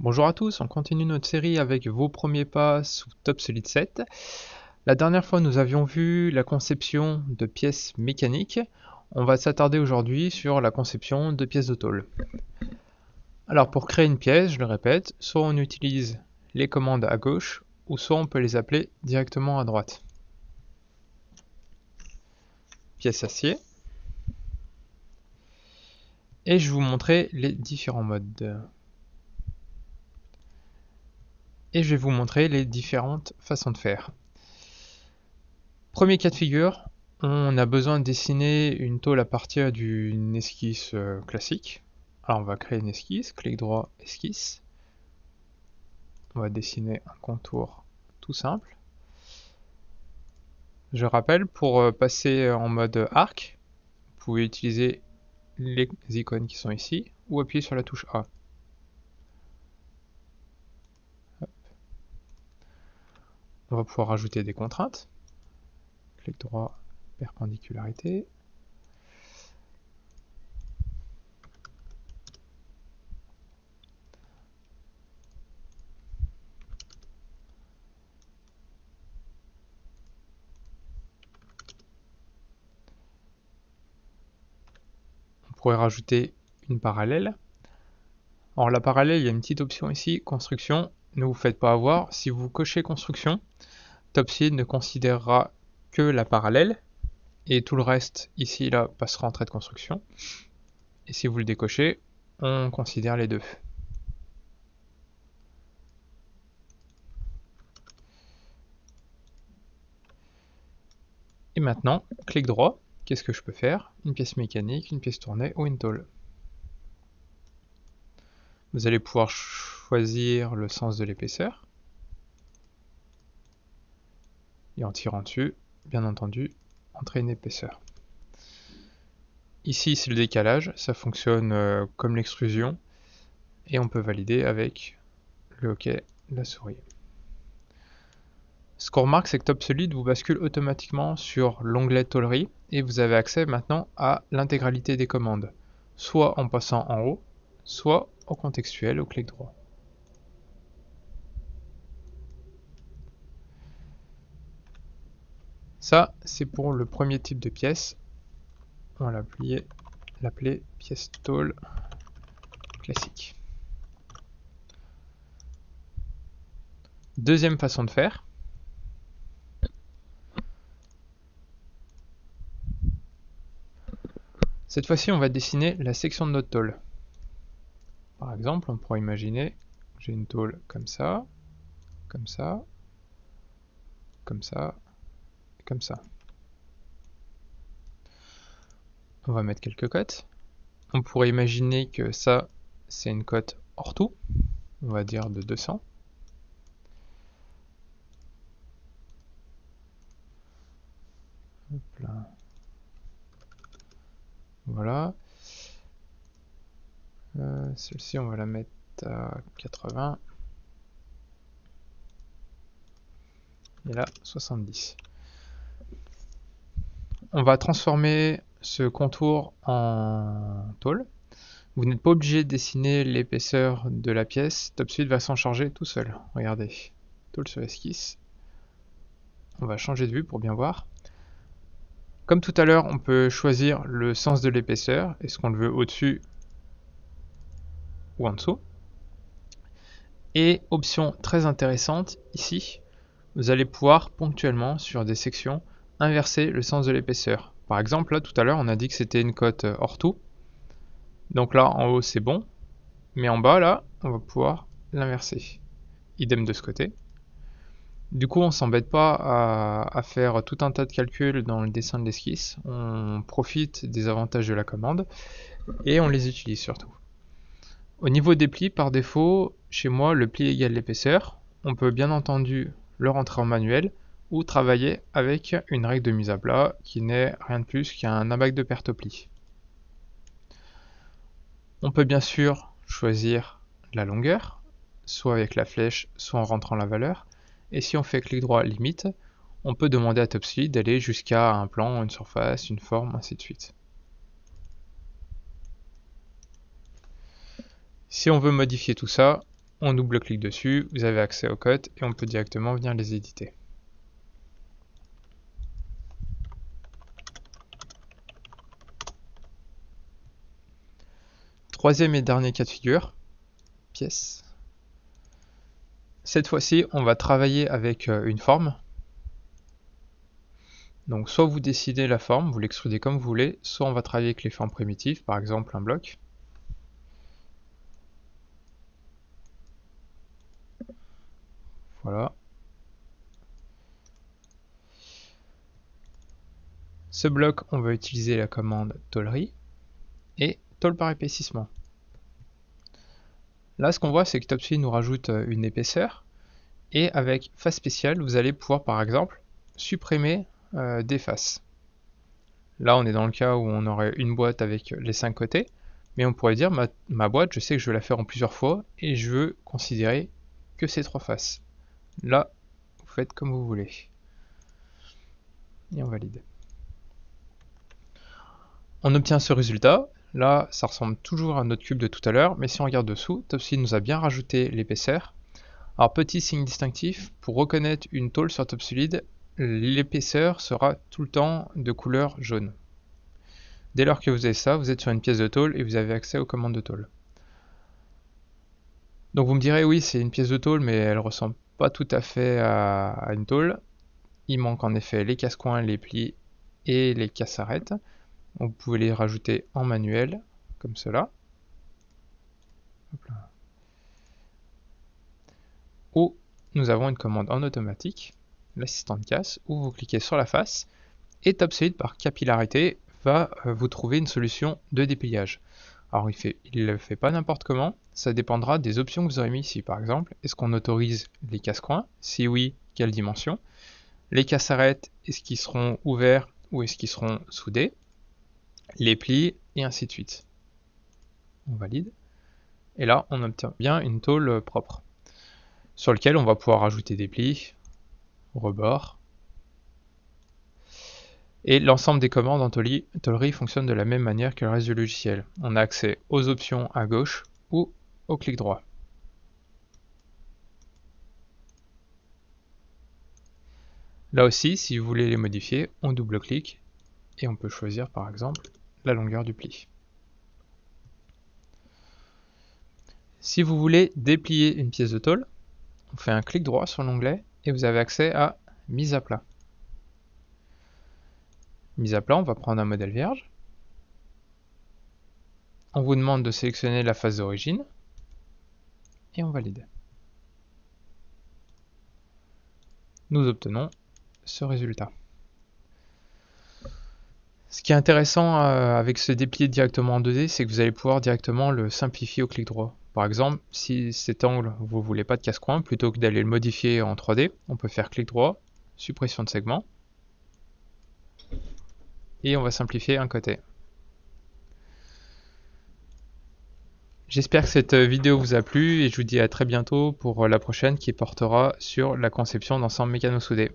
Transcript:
Bonjour à tous, on continue notre série avec vos premiers pas sous TopSolid 7. La dernière fois, nous avions vu la conception de pièces mécaniques. On va s'attarder aujourd'hui sur la conception de pièces de tôle. Alors pour créer une pièce, je le répète, soit on utilise les commandes à gauche, ou soit on peut les appeler directement à droite. Pièce acier. Et je vais vous montrer les différents modes. Et je vais vous montrer les différentes façons de faire. Premier cas de figure, on a besoin de dessiner une tôle à partir d'une esquisse classique. Alors on va créer une esquisse, clic droit, esquisse. On va dessiner un contour tout simple. Je rappelle, pour passer en mode arc, vous pouvez utiliser les icônes qui sont ici ou appuyer sur la touche A. On va pouvoir ajouter des contraintes. Clic droit, perpendicularité. On pourrait rajouter une parallèle. Alors la parallèle, il y a une petite option ici, construction. Ne vous faites pas avoir, si vous cochez construction, TopSolid ne considérera que la parallèle et tout le reste ici là passera en trait de construction. Et si vous le décochez, on considère les deux. Et maintenant, clic droit, qu'est-ce que je peux faire? Une pièce mécanique, une pièce tournée ou une tôle. Vous allez pouvoir choisir le sens de l'épaisseur. Et en tirant dessus, bien entendu, entrer une épaisseur. Ici, c'est le décalage, ça fonctionne comme l'extrusion. Et on peut valider avec le OK de la souris. Ce qu'on remarque, c'est que TopSolid vous bascule automatiquement sur l'onglet tôlerie et vous avez accès maintenant à l'intégralité des commandes, soit en passant en haut, soit au contextuel au clic droit. Ça, c'est pour le premier type de pièce. On va l'appeler pièce tôle classique. Deuxième façon de faire. Cette fois-ci, on va dessiner la section de notre tôle. Par exemple, on pourrait imaginer, j'ai une tôle comme ça, comme ça, comme ça, et comme ça. On va mettre quelques cotes. On pourrait imaginer que ça, c'est une cote ortho, on va dire de 200. Hop là. Voilà. Celle-ci, on va la mettre à 80. Et là, 70. On va transformer ce contour en tôle. Vous n'êtes pas obligé de dessiner l'épaisseur de la pièce. TopSolid va s'en charger tout seul. Regardez. Tôle sur esquisse. On va changer de vue pour bien voir. Comme tout à l'heure, on peut choisir le sens de l'épaisseur. Est-ce qu'on le veut au-dessus ou en dessous? Et option très intéressante, ici, vous allez pouvoir ponctuellement, sur des sections, inverser le sens de l'épaisseur. Par exemple, là, tout à l'heure, on a dit que c'était une cote ortho. Donc là, en haut, c'est bon. Mais en bas, là, on va pouvoir l'inverser. Idem de ce côté. Du coup, on s'embête pas à faire tout un tas de calculs dans le dessin de l'esquisse. On profite des avantages de la commande et on les utilise surtout. Au niveau des plis, par défaut, chez moi, le pli égale l'épaisseur. On peut bien entendu le rentrer en manuel ou travailler avec une règle de mise à plat qui n'est rien de plus qu'un abac de perte au pli. On peut bien sûr choisir la longueur, soit avec la flèche, soit en rentrant la valeur. Et si on fait clic droit limite, on peut demander à TopSolid d'aller jusqu'à un plan, une surface, une forme, ainsi de suite. Si on veut modifier tout ça, On double-clique dessus, vous avez accès aux cotes et on peut directement venir les éditer. Troisième et dernier cas de figure, pièce. Cette fois-ci, on va travailler avec une forme. Donc soit vous décidez la forme, vous l'extrudez comme vous voulez, soit on va travailler avec les formes primitives, par exemple un bloc. Voilà. Ce bloc, on va utiliser la commande tôlerie et tôle par épaississement. Là, ce qu'on voit, c'est que TopSpeed nous rajoute une épaisseur et avec face spéciale, vous allez pouvoir par exemple supprimer des faces. Là, on est dans le cas où on aurait une boîte avec les 5 côtés, mais on pourrait dire ma boîte, je sais que je vais la faire en plusieurs fois et je veux considérer que ces 3 faces. Là, vous faites comme vous voulez. Et on valide. On obtient ce résultat. Là, ça ressemble toujours à notre cube de tout à l'heure, mais si on regarde dessous, TopSpeed nous a bien rajouté l'épaisseur. Alors, petit signe distinctif, pour reconnaître une tôle sur TopSolid, l'épaisseur sera tout le temps de couleur jaune. Dès lors que vous avez ça, vous êtes sur une pièce de tôle et vous avez accès aux commandes de tôle. Donc vous me direz, oui, c'est une pièce de tôle, mais elle ressemble pas tout à fait à une tôle. Il manque en effet les casse-coins, les plis et les casse-arrêtes. Vous pouvez les rajouter en manuel, comme cela. Hop là. Ou nous avons une commande en automatique, l'assistant de casse, où vous cliquez sur la face et TopSolid par capillarité va vous trouver une solution de dépliage. Alors il ne le fait pas n'importe comment, ça dépendra des options que vous aurez mis ici. Par exemple, est-ce qu'on autorise les casse-coins? Si oui, quelle dimension? Les casse-arrêtes, est-ce qu'ils seront ouverts ou est-ce qu'ils seront soudés? Les plis, et ainsi de suite. On valide. Et là, on obtient bien une tôle propre, sur laquelle on va pouvoir ajouter des plis, rebords. Et l'ensemble des commandes en tôlerie fonctionne de la même manière que le reste du logiciel. On a accès aux options à gauche ou au clic droit. Là aussi, si vous voulez les modifier, on double-clique et on peut choisir par exemple la longueur du pli. Si vous voulez déplier une pièce de tôle, on fait un clic droit sur l'onglet et vous avez accès à mise à plat. Mise à plat, on va prendre un modèle vierge. On vous demande de sélectionner la face d'origine et on valide. Nous obtenons ce résultat. Ce qui est intéressant avec ce déplier directement en 2D, c'est que vous allez pouvoir directement le simplifier au clic droit. Par exemple, si cet angle, vous ne voulez pas de casse-coin, plutôt que d'aller le modifier en 3D, on peut faire clic droit, suppression de segment, et on va simplifier un côté. J'espère que cette vidéo vous a plu et je vous dis à très bientôt pour la prochaine qui portera sur la conception d'ensembles mécano-soudés.